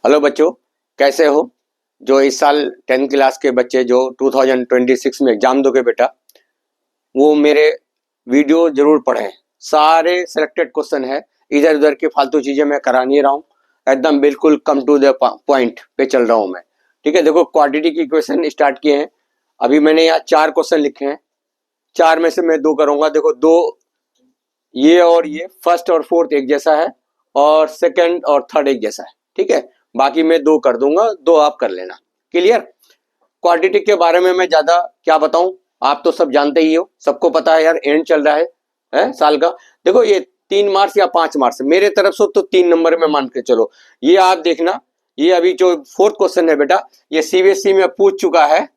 Hello बच्चों, कैसे हो? जो इस साल 10th क्लास के बच्चे जो 2026 में एग्जाम दोगे बेटा, वो मेरे वीडियो जरूर पढ़ें। सारे सिलेक्टेड क्वेश्चन है, इधर उधर की फालतू चीजें मैं करा नहीं रहा हूँ। एकदम बिल्कुल कम टू द पॉइंट पे चल रहा हूँ मैं। ठीक है, देखो क्वाड्रेटिक इक्वेशन स्टार्ट किए हैं। अभी मैंने यहाँ 4 क्वेश्चन लिखे हैं, 4 में से मैं 2 करूंगा। देखो 2 ये और ये फर्स्ट और फोर्थ एक जैसा है, और सेकंड और थर्ड एक जैसा है। ठीक है, बाकी मैं 2 कर दूंगा, 2 आप कर लेना। क्लियर? क्वाड्रेटिक के बारे में मैं ज्यादा क्या बताऊं, आप तो सब जानते ही हो, सबको पता है यार, एंड चल रहा है साल का। देखो ये 3 मार्क्स या 5 मार्क्स मेरे तरफ से तो 3 नंबर में मान के चलो। ये आप देखना, ये अभी जो फोर्थ क्वेश्चन है बेटा, ये सीबीएसई में पूछ चुका है,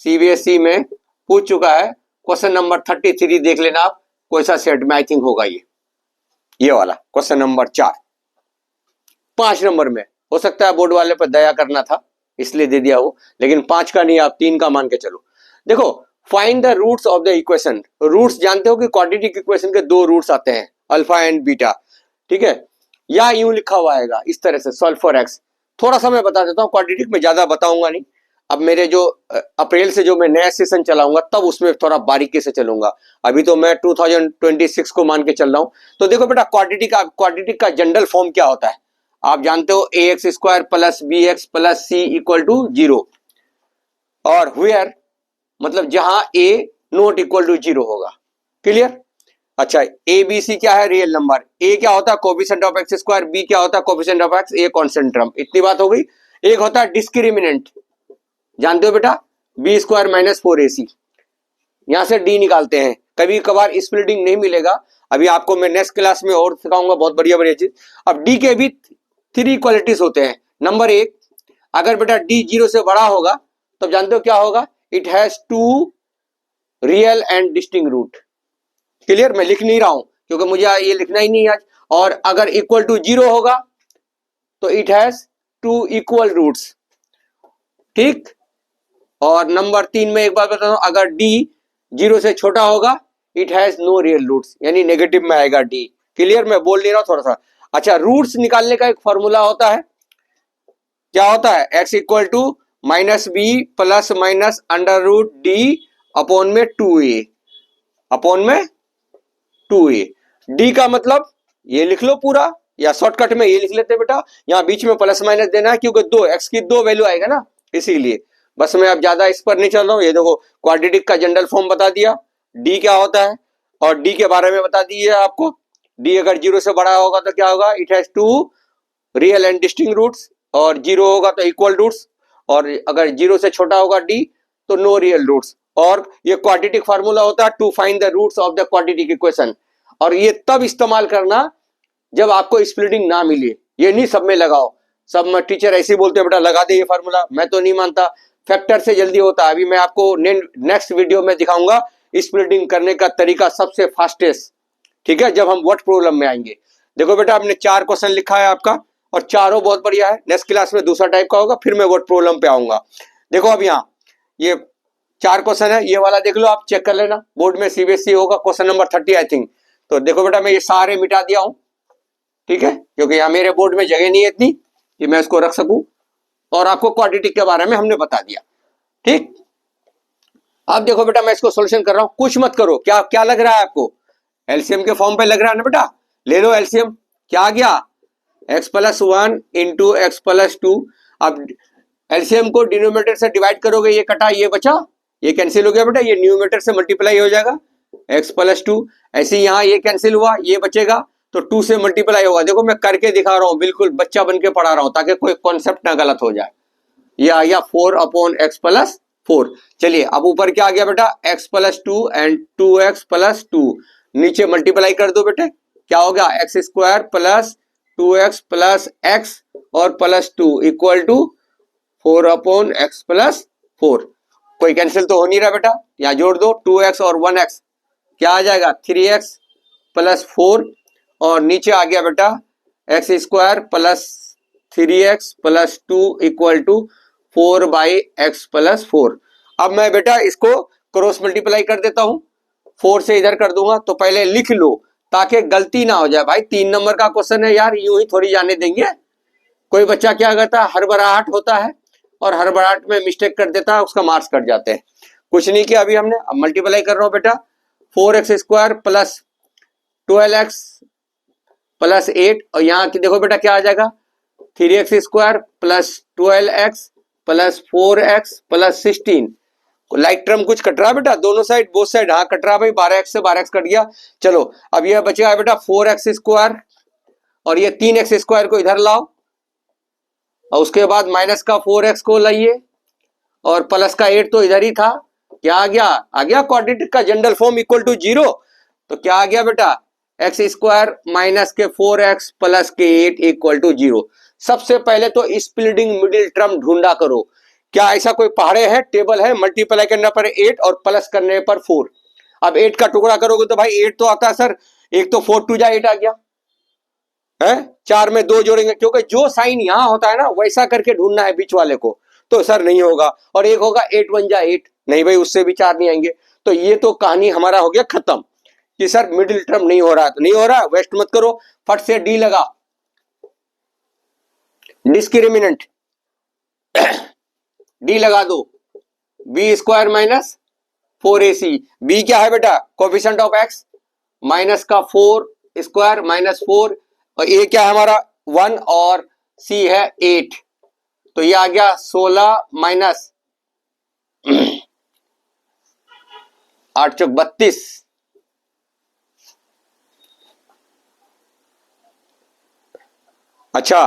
सीबीएसई में पूछ चुका है। क्वेश्चन नंबर 33 देख लेना आप, कोई सा सेट में आई थिंक होगा ये वाला क्वेश्चन नंबर 4। 5 नंबर में हो सकता है बोर्ड वाले पर दया करना था इसलिए दे दिया वो, लेकिन 5 का नहीं, आप 3 का मान के चलो। देखो, find the roots of the equation. Roots जानते हो कि क्वाड्रेटिक इक्वेशन के 2 रूट्स आते हैं, अल्फा एंड बीटा। ठीक है, या यूं लिखा हुआ आएगा इस तरह से, सॉल्व फॉर एक्स। थोड़ा सा मैं बता देता हूँ, क्वाड्रेटिक में ज्यादा बताऊंगा नहीं। अब मेरे जो अप्रैल से जो मैं नया सेशन चलाऊंगा तब उसमें थोड़ा बारीकी से चलूंगा। अभी तो मैं 2026 को मान के चल रहा हूं। तो देखो बेटा, क्वाड्रेटिक का जनरल फॉर्म क्या होता है आप जानते हो, A x square plus B x plus C equal to 0, और व्हेयर मतलब जहां ए नॉट इक्वल टू 0 होगा। क्लियर? अच्छा, ए बी सी क्या है? Real number. ए क्या होता है? Coefficient of x square. B क्या होता है? Coefficient of x. A constant term. इतनी बात हो गई। एक होता है डिस्क्रिमिनेंट, जानते हो बेटा, बी स्क्वायर माइनस 4ac। यहां से डी निकालते हैं। कभी कभार स्प्लिटिंग नहीं मिलेगा, अभी आपको मैं नेक्स्ट क्लास में और सिखाऊंगा बहुत बढ़िया बढ़िया चीज। अब डी के भी 3 क्वालिटीज होते हैं। नंबर 1, अगर बेटा डी 0 से बड़ा होगा तो जानते हो क्या होगा? It has 2 real and distinct root. Clear? मैं लिख नहीं रहा हूं क्योंकि मुझे ये लिखना ही नहीं आज। और अगर इक्वल टू 0 होगा तो इट हैज 2 इक्वल रूट्स। ठीक, और नंबर 3 में एक बार बता दूं, अगर डी 0 से छोटा होगा it has no real roots, यानी नेगेटिव में आएगा डी। क्लियर? मैं बोल नहीं रहा थोड़ा सा। अच्छा, रूट्स निकालने का एक फॉर्मूला होता है, क्या होता है? x equal to minus b plus minus under root d upon में 2a, अपॉन में 2a। डी का मतलब ये लिख लो पूरा, या शॉर्टकट में ये लिख लेते बेटा, यहाँ बीच में प्लस माइनस देना है क्योंकि x की 2 वैल्यू आएगा ना, इसीलिए। बस मैं अब ज्यादा इस पर नहीं चल रहा हूँ। ये देखो, क्वाड्रेटिक का जनरल फॉर्म बता दिया, डी क्या होता है और डी के बारे में बता दिया आपको। डी अगर 0 से बड़ा होगा तो क्या होगा? It has 2 real and distinct roots, और 0 होगा तो इक्वल रूट्स, और अगर 0 से छोटा होगा डी तो नो रियल रूट्स। और ये क्वाड्रेटिक फार्मूला होता है to find the roots of the quadratic equation. और ये तब इस्तेमाल करना जब आपको स्प्लिटिंग ना मिले, ये नहीं सब में लगाओ। सब में टीचर ऐसे ही बोलते हैं बेटा लगा दे ये फार्मूला, मैं तो नहीं मानता। फैक्टर से जल्दी होता है। अभी मैं आपको नेक्स्ट वीडियो में दिखाऊंगा स्प्लिटिंग करने का तरीका सबसे फास्टेस्ट। ठीक है, जब हम वर्ड प्रॉब्लम में आएंगे। देखो बेटा, आपने 4 क्वेश्चन लिखा है आपका, और चारों बहुत बढ़िया है। नेक्स्ट क्लास में दूसरा टाइप का होगा, फिर मैं वर्ड प्रॉब्लम पे आऊंगा। देखो अब यहाँ ये 4 क्वेश्चन है, ये वाला देख लो, आप चेक कर लेना, बोर्ड में सीबीएसई होगा, क्वेश्चन नंबर 30 आई थिंक। तो देखो बेटा, मैं ये सारे मिटा दिया हूं, ठीक है, क्योंकि यहाँ मेरे बोर्ड में जगह नहीं है इतनी कि मैं इसको रख सकूं। और आपको क्वाड्रेटिक के बारे में हमने बता दिया। ठीक, अब देखो बेटा, मैं इसको सोल्यूशन कर रहा हूं, कुछ मत करो। क्या क्या लग रहा है आपको? एलसीएम के फॉर्म पे लग रहा है ना बेटा? ले लो एलसीएम। क्या आ गया? x plus 1 into x plus 2। अब एलसीएम को डिनोमिनेटर से डिवाइड करोगे, ये कटा ये बचा, ये कैंसिल हो गया बेटा, ये न्यूमरेटर से मल्टीप्लाई हो जाएगा, x प्लस 2। ऐसे यहाँ ये कैंसिल हुआ, ये बचेगा, तो 2 से मल्टीप्लाई होगा। देखो मैं करके दिखा रहा हूँ, बिल्कुल बच्चा बन के पढ़ा रहा हूँ ताकि कोई कॉन्सेप्ट ना गलत हो जाए। ये आ गया 4 अपॉन एक्स प्लस 4। चलिए अब ऊपर क्या आ गया बेटा? x plus 2 and 2x plus 2। नीचे मल्टीप्लाई कर दो बेटे, क्या हो गया? X square plus 2x plus x और plus 2 equal to 4 upon x plus 4। कोई कैंसिल तो हो नहीं रहा बेटा, यहाँ जोड़ दो 2x और 1x, क्या आ जाएगा? 3x प्लस 4, और नीचे आ गया बेटा x square plus 3x plus 2 equal to 4 by x plus 4। अब मैं बेटा इसको क्रॉस मल्टीप्लाई कर देता हूं, 4 से इधर कर दूंगा। तो पहले लिख लो ताकि गलती ना हो जाए भाई, 3 नंबर का क्वेश्चन है यार, यूं ही थोड़ी जाने देंगे। कोई बच्चा क्या करता है, हड़बड़ाहट होता है और हड़बड़ाहट में मिस्टेक कर देता है, उसका मार्क्स कट जाते हैं। कुछ नहीं किया अभी हमने, अब मल्टीप्लाई कर रहा हूं बेटा, 4x² प्लस 12x प्लस 8, और यहाँ की देखो बेटा क्या आ जाएगा, 3x² plus 12x plus 4x plus 16। Like term कुछ कट रहा है बेटा, दोनों साइड, बोथ साइड, हाँ कट रहा भाई, 12x से 12x कट गया। चलो अब यह बचेगा बेटा 4x² और ये 3x² को इधर लाओ, और उसके बाद माइनस का 4x को लाइए और प्लस का 8 तो इधर ही था, क्या आ गया क्वाड्रेटिक का जनरल फॉर्म इक्वल टू 0। तो क्या आ गया बेटा, x² माइनस के 4x प्लस के 8 इक्वल टू 0। सबसे पहले तो स्प्लिटिंग मिडिल टर्म ढूंढा करो। क्या ऐसा कोई पहाड़े है, टेबल है, मल्टीप्लाई करने पर 8 और प्लस करने पर 4। अब 8 का टुकड़ा करोगे तो भाई 8 तो आता है सर, एक तो 4 2 जा 8 आ गया है, 4 में 2 जोड़ेंगे, क्योंकि जो साइन यहां होता है ना वैसा करके ढूंढना है बीच वाले को, तो सर नहीं होगा। और एक होगा 8 1 जा 8, नहीं भाई उससे भी 4 नहीं आएंगे। तो ये तो कहानी हमारा हो गया खत्म कि सर मिडिल टर्म नहीं हो रहा, तो नहीं हो रहा, वेस्ट मत करो, फट से डी लगा, डिस्क्रिमिनेंट डी लगा दो, b² माइनस 4ac। b क्या है बेटा, कोफिशिएंट ऑफ x, माइनस का 4² माइनस 4, और a क्या है हमारा 1 और c है 8। तो ये आ गया 16 माइनस 8 चौक 32। अच्छा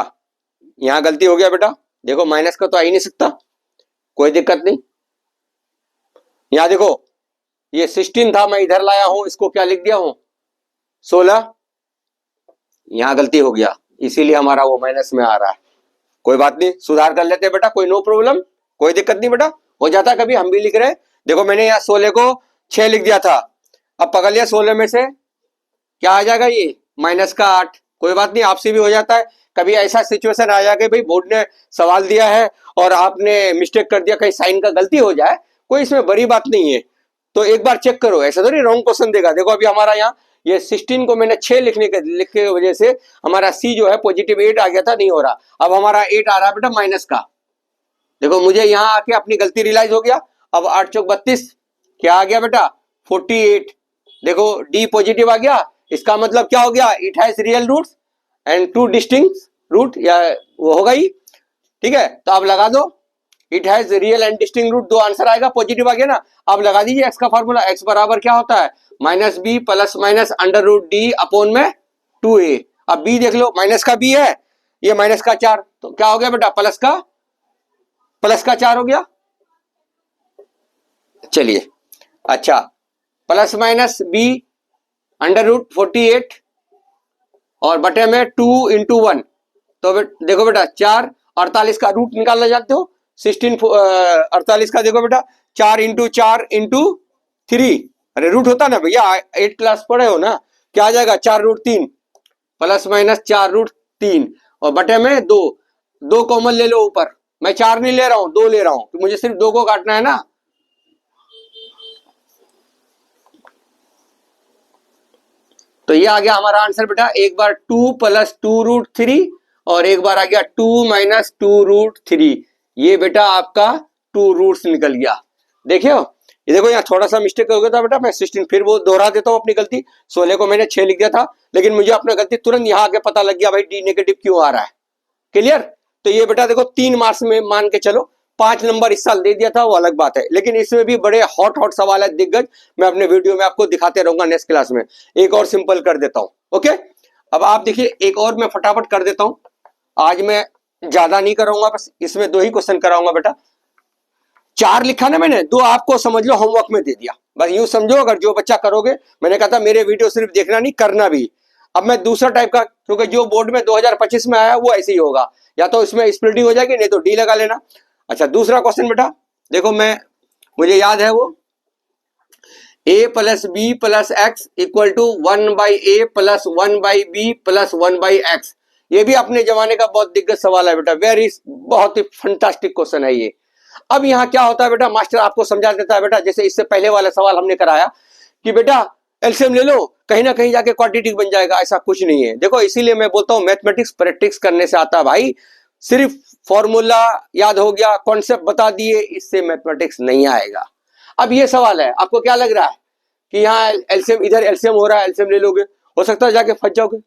यहां गलती हो गया बेटा, देखो माइनस का तो आ ही नहीं सकता, कोई दिक्कत नहीं। यहां देखो ये 16 था, मैं इधर लाया हूं, इसको क्या लिख दिया हूं 16, यहां गलती हो गया इसीलिए हमारा वो माइनस में आ रहा है। कोई बात नहीं, सुधार कर लेते हैं बेटा, कोई नो प्रॉब्लम, कोई दिक्कत नहीं बेटा, हो जाता है कभी, हम भी लिख रहे हैं। देखो मैंने यहाँ 16 को 6 लिख दिया था, अब पकड़ लिया 16 में से क्या आ जाएगा, ये माइनस का 8। कोई बात नहीं, आपसे भी हो जाता है कभी, ऐसा सिचुएशन आ जाएगा भाई बोर्ड ने सवाल दिया है और आपने मिस्टेक कर दिया, कहीं साइन का गलती हो जाए, कोई इसमें बड़ी बात नहीं है। तो एक बार चेक करो, ऐसा तो नहीं रॉन्ग क्वेश्चन देगा। देखो अभी हमारा यहाँ ये 16 को मैंने 6 लिखने की वजह से हमारा सी जो है पॉजिटिव 8 आ गया था, नहीं हो रहा। अब हमारा 8 आ रहा है बेटा माइनस का। देखो मुझे यहाँ आके अपनी गलती रियलाइज हो गया। अब 8 चौक 32, क्या आ गया बेटा 48। देखो डी पॉजिटिव आ गया, इसका मतलब क्या हो गया, it has real roots and 2 distinct root, या वो होगा ही, ठीक है। तो अब लगा दो, it has real and distinct root, 2 answer आएगा, पॉजिटिव आ गया ना। अब लगा दीजिए एक्स का फॉर्मूला, एक्स बराबर क्या होता है, minus b plus minus under root d upon में 2a। अब बी देख लो, माइनस का बी है, ये माइनस का 4, तो क्या हो गया बेटा प्लस का 4 हो गया। चलिए अच्छा, plus minus b under root 48 और बटे में 2 इंटू 1, तो देखो बेटा 4, 48 का रूट निकालना जानते हो, 16 48 का देखो बेटा 4 इंटू 4 इंटू 3, अरे रूट होता ना भैया, 8 क्लास पढ़े हो ना, क्या आ जाएगा 4 रूट 3 प्लस माइनस 4 रूट 3 और बटे में 2 कॉमन ले लो ऊपर, मैं 4 नहीं ले रहा हूं 2 ले रहा हूं, तो मुझे सिर्फ 2 को काटना है ना। तो ये आ गया हमारा आंसर बेटा, एक बार 2 प्लस 2 रूट 3 और एक बार आ गया 2 माइनस 2 रूट 3। ये बेटा आपका 2 रूट्स निकल गया। देखियो ये देखो यहाँ थोड़ा सा मिस्टेक हो गया था बेटा, मैं 16 फिर वो दोहरा देता हूँ अपनी गलती, 16 को मैंने 6 लिख दिया था, लेकिन मुझे अपना गलती तुरंत यहाँ आके पता लग गया भाई डी नेगेटिव क्यों आ रहा है। क्लियर। तो ये बेटा देखो 3 मार्क्स में मान के चलो, 5 नंबर इस साल दे दिया था वो अलग बात है, लेकिन इसमें भी बड़े हॉट सवाल है दिग्गज, मैं अपने वीडियो में आपको दिखाते रहूंगा नेक्स्ट क्लास में। एक और सिंपल कर देता हूं, ओके। अब आप देखिए एक और मैं फटाफट कर देता हूं, आज मैं ज्यादा नहीं कराऊंगा, बस इसमें 2 ही क्वेश्चन कराऊंगा बेटा। 4 लिखा ना मैंने, 2 आपको समझ लो होमवर्क में दे दिया, बस यूं समझो, अगर जो बच्चा करोगे, मैंने कहा था मेरे वीडियो सिर्फ देखना नहीं करना भी। अब मैं दूसरा टाइप का, क्योंकि जो बोर्ड में 2025 में आया वो ऐसे ही होगा, या तो इसमें स्प्लिटिंग हो जाएगी, नहीं तो डी लगा लेना। अच्छा दूसरा क्वेश्चन बेटा देखो, मुझे याद है वो, a plus b plus x equal to 1/a plus 1/b plus 1/x। ये भी अपने जमाने का बहुत दिग्गज सवाल है बेटा, बहुत ही फंटास्टिक क्वेश्चन है ये। अब यहाँ क्या होता है बेटा, मास्टर आपको समझा देता है बेटा, जैसे इससे पहले वाला सवाल हमने कराया कि बेटा एलसीएम ले लो, कहीं ना कहीं जाके क्वाड्रेटिक बन जाएगा, ऐसा कुछ नहीं है। देखो इसीलिए मैं बोलता हूँ मैथमेटिक्स प्रैक्टिस करने से आता है भाई, सिर्फ फॉर्मूला याद हो गया, कॉन्सेप्ट बता दिए, इससे मैथमेटिक्स नहीं आएगा। अब ये सवाल है, आपको क्या लग रहा है कि यहाँ एलसीएम, इधर एलसीएम हो रहा है, एलसीएम ले लोगे, हो सकता है जाके फंस जाओगे।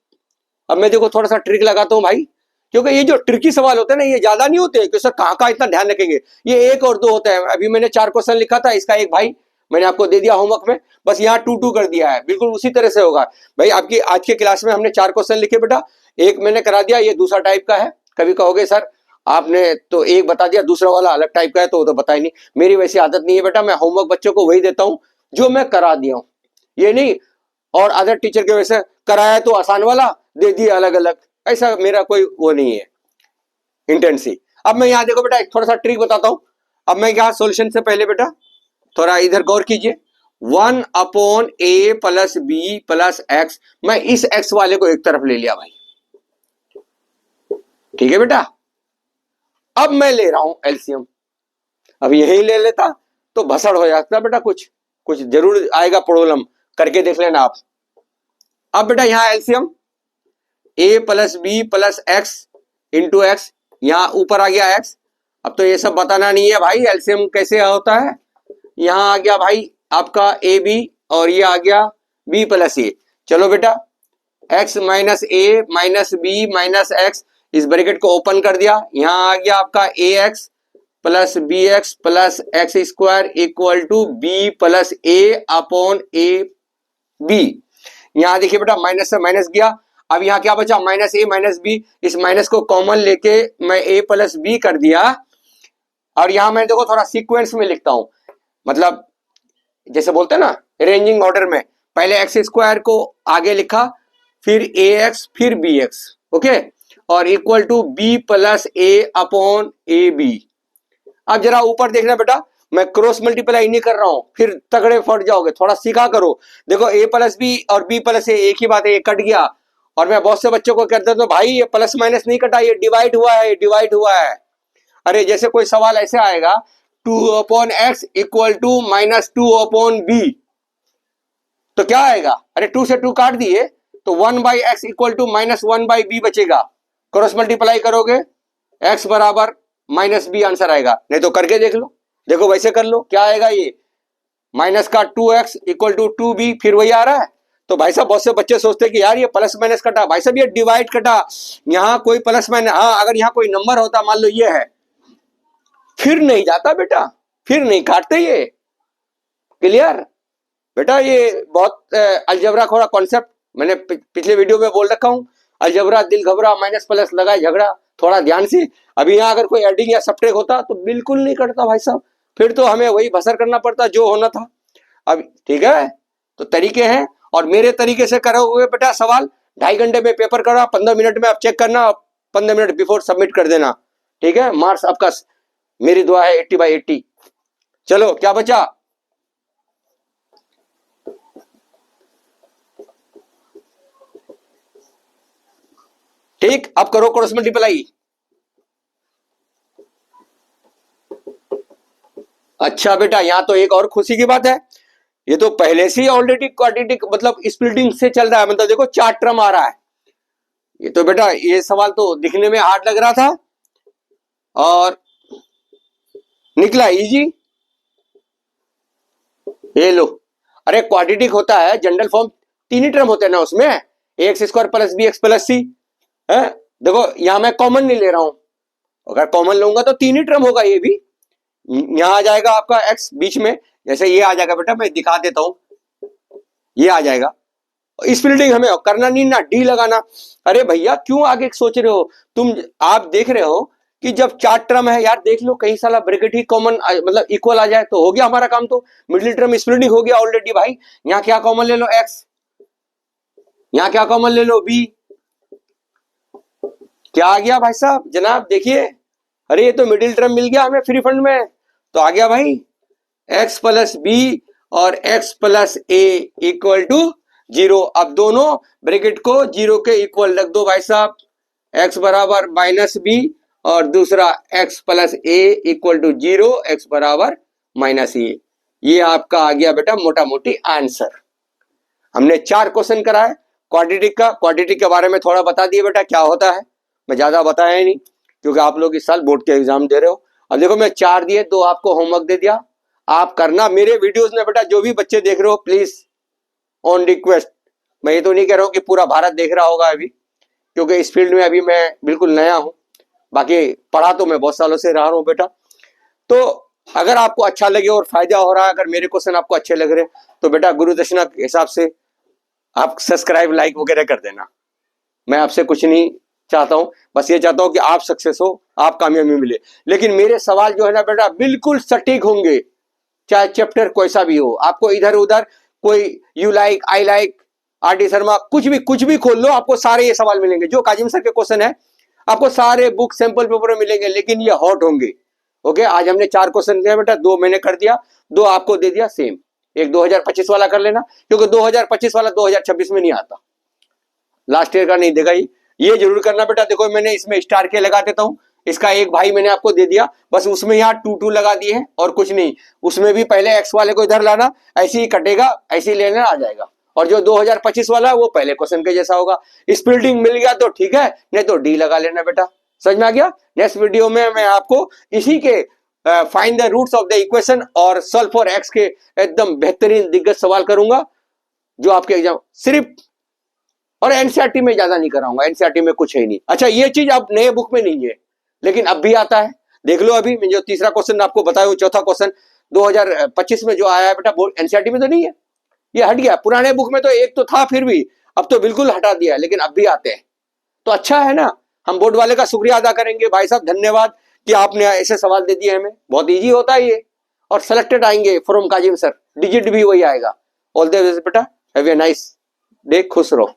अब मैं देखो थोड़ा सा ट्रिक लगाता हूँ भाई, क्योंकि ये जो ट्रिकी सवाल होते हैं ना, ये ज्यादा नहीं होते कि सर कहाँ कहाँ इतना ध्यान रखेंगे, ये 1 और 2 होता है। अभी मैंने 4 क्वेश्चन लिखा था, इसका एक भाई मैंने आपको दे दिया होमवर्क में, बस यहाँ 2 कर दिया है, बिल्कुल उसी तरह से होगा भाई। आपकी आज के क्लास में हमने 4 क्वेश्चन लिखे बेटा, एक मैंने करा दिया, ये दूसरा टाइप का है। कभी कहोगे सर आपने तो एक बता दिया, दूसरा वाला अलग टाइप का है, तो बता ही नहीं। मेरी वैसी आदत नहीं है बेटा, मैं होमवर्क बच्चों को वही देता हूँ जो मैं करा दिया हूँ, ये नहीं और अदर टीचर के वैसे कराया तो आसान वाला दे दिया अलग अलग, ऐसा मेरा कोई वो नहीं है इंटेंसी। अब मैं यहाँ देखो बेटा एक थोड़ा सा ट्रिक बताता हूँ। अब मैं यहाँ सॉल्यूशन से पहले बेटा थोड़ा इधर गौर कीजिए, 1/a plus b plus x, मैं इस एक्स वाले को एक तरफ ले लिया भाई, ठीक है बेटा। अब मैं ले रहा हूं एलसीएम, अब यही ले लेता तो भसड़ हो जाता बेटा, कुछ कुछ जरूर आएगा प्रॉब्लम, करके देख लेना आप। अब बेटा यहां LCM a plus b plus x into x, यहां ऊपर आ गया एक्स। अब तो ये सब बताना नहीं है भाई, एलसीएम कैसे होता है। यहां आ गया भाई आपका ए बी और ये आ गया बी प्लस ए। चलो बेटा x minus A minus B minus x, इस ब्रैकेट को ओपन कर दिया, यहां आ गया आपका A x plus B x plus x square equal to B plus A upon A B. यहां देखिए बेटा माइनस से माइनस गया, अब यहां क्या बचा, माइनस ए माइनस बी, इस माइनस को कॉमन लेके मैं ए प्लस बी कर दिया। और यहां मैं देखो थोड़ा सीक्वेंस में लिखता हूं, मतलब जैसे बोलते हैं ना अरेंजिंग ऑर्डर में, पहले एक्स स्क्वायर को आगे लिखा, फिर ए एक्स फिर बी एक्स, ओके, और equal to B plus A upon A b. अब जरा ऊपर देखना बेटा, मैं क्रॉस मल्टीप्लाई नहीं कर रहा हूं, फिर तगड़े फट जाओगे, थोड़ा सीखा करो। देखो ए प्लस बी और बी प्लस ए एक ही बात है, ये कट गया। और मैं बहुत से बच्चों को कहता हूं भाई ये प्लस माइनस नहीं कटा, ये डिवाइड हुआ है, ये डिवाइड हुआ है। अरे जैसे कोई सवाल ऐसे आएगा 2/x equal to minus 2/b, तो क्या आएगा, अरे 2 से 2 काट दिए तो 1/x equal to minus 1/b बचेगा। क्रॉस मल्टीप्लाई करोगे x बराबर माइनस बी आंसर आएगा, नहीं तो करके देख लो, देखो वैसे कर लो क्या आएगा, ये माइनस का 2x इक्वल टू 2b, फिर वही आ रहा है। तो भाई साहब बहुत से बच्चे सोचते हैं कि यार ये प्लस माइनस कटा, भाई साहब ये डिवाइड कटा, यहाँ कोई प्लस माइनस, हाँ अगर यहाँ कोई नंबर होता, मान लो ये है, फिर नहीं जाता बेटा, फिर नहीं काटते ये, क्लियर बेटा। ये बहुत अलजबरा थोड़ा कॉन्सेप्ट मैंने पिछले वीडियो में बोल रखा हूँ, अलजबरा दिल घबरा माइनस प्लस लगाए झगड़ा, थोड़ा ध्यान से। अभी यहाँ अगर कोई एडिंग या सब्ट्रैक्ट होता तो बिल्कुल नहीं करता भाई साहब, फिर तो हमें वही बसर करना पड़ता जो होना था। अब ठीक है, तो तरीके हैं, और मेरे तरीके से करो हुए बेटा सवाल 2.5 घंटे में पेपर करा, 15 मिनट में आप चेक करना, 15 मिनट बिफोर सबमिट कर देना, ठीक है। मार्क्स आपका मेरी दुआ है 80/80। चलो क्या बचा, ठीक, अब करो क्रॉस मल्टीप्लाई। अच्छा बेटा यहां तो एक और खुशी की बात है, ये तो पहले से ही ऑलरेडी क्वाड्रेटिक मतलब स्प्लिटिंग से चल रहा है, मतलब देखो 4 टर्म आ रहा है। ये तो बेटा ये सवाल तो दिखने में हार्ड लग रहा था और निकला इजी, ये लो। अरे क्वाड्रेटिक होता है जनरल फॉर्म, 3 ही टर्म होते हैं ना उसमें, ax square plus B x plus C है। देखो यहां मैं कॉमन नहीं ले रहा हूं, अगर कॉमन लूंगा तो 3 ही टर्म होगा, ये भी यहां आ जाएगा आपका x बीच में, जैसे ये आ जाएगा बेटा, मैं दिखा देता हूं, ये आ जाएगा। स्प्लिटिंग हमें करना नहीं ना, डी लगाना। अरे भैया क्यों आगे सोच रहे हो तुम, आप देख रहे हो कि जब 4 टर्म है यार, देख लो कहीं साला ब्रैकेट ही कॉमन मतलब इक्वल आ जाए तो हो गया हमारा काम, तो मिडिल टर्म स्प्लिटिंग हो गया ऑलरेडी भाई। यहाँ क्या कॉमन ले लो x, यहाँ क्या कॉमन ले लो b, क्या आ गया भाई साहब जनाब देखिए, अरे ये तो मिडिल टर्म मिल गया हमें फ्री फंड में, तो आ गया भाई x प्लस बी और x plus a equal to 0। अब दोनों ब्रैकेट को 0 के इक्वल रख दो भाई साहब, x बराबर माइनस बी और दूसरा x plus a equal to 0, x बराबर माइनस ए। ये आपका आ गया बेटा मोटा मोटी आंसर। हमने 4 क्वेश्चन कराए क्वाड्रेटिक का, क्वाड्रेटिक के बारे में थोड़ा बता दिए बेटा क्या होता है, मैं ज्यादा बताया ही नहीं। क्योंकि आप लोग इस साल बोर्ड के एग्जाम दे रहे हो। अब देखो मैं 4 दिए, 2 आपको होमवर्क दे दिया, आप करना। मेरे वीडियोस में बेटा जो भी बच्चे देख रहे हो प्लीज ऑन रिक्वेस्ट, मैं ये तो नहीं कह रहा हूँ कि पूरा भारत देख रहा होगा अभी, क्योंकि इस फील्ड में अभी मैं बिल्कुल नया हूँ, बाकी पढ़ा तो मैं बहुत सालों से रहा हूँ बेटा। तो अगर आपको अच्छा लगे और फायदा हो रहा है, अगर मेरे क्वेश्चन आपको अच्छे लग रहे हैं तो बेटा गुरु दक्षिणा के हिसाब से आप सब्सक्राइब लाइक वगैरह कर देना। मैं आपसे कुछ नहीं चाहता हूं, बस ये चाहता हूं कि आप सक्सेस हो, आप कामयाबी मिले। लेकिन मेरे सवाल जो है ना बेटा बिल्कुल सटीक होंगे, चाहे चैप्टर कोई भी हो। आपको इधर उधर कोई you like I like R D Sharma कुछ भी खोल लो, आपको सारे ये सवाल मिलेंगे। जो काजिम सर के क्वेश्चन है आपको सारे बुक सैंपल पेपर में मिलेंगे, लेकिन ये हॉट होंगे। ओके, आज हमने 4 क्वेश्चन किया बेटा, 2 मैंने कर दिया, 2 आपको दे दिया सेम। एक 2025 वाला कर लेना, क्योंकि 2025 वाला 2026 में नहीं आता, लास्ट ईयर का नहीं देगा। ये जरूर करना बेटा। देखो मैंने इसमें स्टार के लगा देता हूं, इसका एक भाई मैंने आपको दे दिया, बस उसमें यहाँ 2 लगा दिए हैं और कुछ नहीं। उसमें भी पहले एक्स वाले को इधर लाना, ऐसे ही कटेगा, ऐसे ही लेना आ जाएगा। और जो 2025 वाला है वो पहले क्वेश्चन के जैसा होगा। स्प्लिटिंग मिल गया तो ठीक है, नहीं तो डी लगा लेना बेटा। समझ में आ गया? नेक्स्ट वीडियो में मैं आपको इसी के find the roots of the equation और सॉल्व फॉर एक्स के एकदम बेहतरीन दिग्गज सवाल करूंगा, जो आपके एग्जाम सिर्फ, और एनसीईआरटी में ज्यादा नहीं कराऊंगा, एनसीईआरटी में कुछ है ही नहीं। अच्छा ये चीज अब नए बुक में नहीं है, लेकिन अब भी आता है, देख लो। अभी मैं जो तीसरा क्वेश्चन आपको बताया, चौथा क्वेश्चन 2025 में जो आया है बेटा, बोर्ड एनसीईआरटी में तो नहीं है, ये हट गया। पुराने बुक में तो एक तो था, फिर भी अब तो बिल्कुल हटा दिया है, लेकिन अब भी आते हैं, तो अच्छा है ना। हम बोर्ड वाले का शुक्रिया अदा करेंगे, भाई साहब धन्यवाद कि आपने ऐसे सवाल दे दिए हमें, बहुत इजी होता है ये। और सिलेक्टेड आएंगे फ्रॉम काजिम सर, डिजिट भी वही आएगा। ऑल द बेस्ट बेटा, हैव ए नाइस डे, खुश रहो।